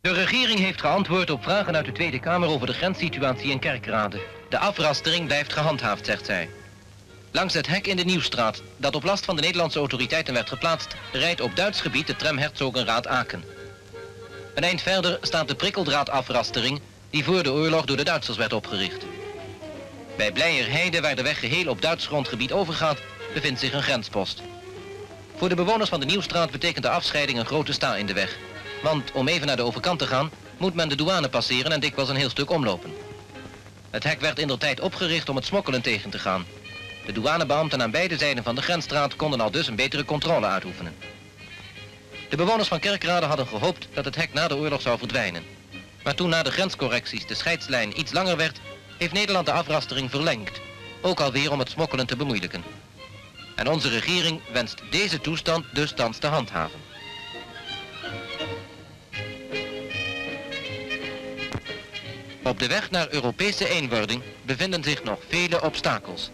De regering heeft geantwoord op vragen uit de Tweede Kamer over de grenssituatie in Kerkrade. De afrastering blijft gehandhaafd, zegt zij. Langs het hek in de Nieuwstraat, dat op last van de Nederlandse autoriteiten werd geplaatst, rijdt op Duits gebied de tram Herzogenrath-Aken. Een eind verder staat de prikkeldraadafrastering die voor de oorlog door de Duitsers werd opgericht. Bij Blijerheide, waar de weg geheel op Duits grondgebied overgaat, bevindt zich een grenspost. Voor de bewoners van de Nieuwstraat betekent de afscheiding een grote sta in de weg. Want om even naar de overkant te gaan, moet men de douane passeren en dikwijls een heel stuk omlopen. Het hek werd indertijd opgericht om het smokkelen tegen te gaan. De douanebeambten aan beide zijden van de grensstraat konden al dus een betere controle uitoefenen. De bewoners van Kerkrade hadden gehoopt dat het hek na de oorlog zou verdwijnen. Maar toen na de grenscorrecties de scheidslijn iets langer werd, heeft Nederland de afrastering verlengd. Ook alweer om het smokkelen te bemoeilijken. En onze regering wenst deze toestand dus thans te handhaven. Op de weg naar Europese eenwording bevinden zich nog vele obstakels.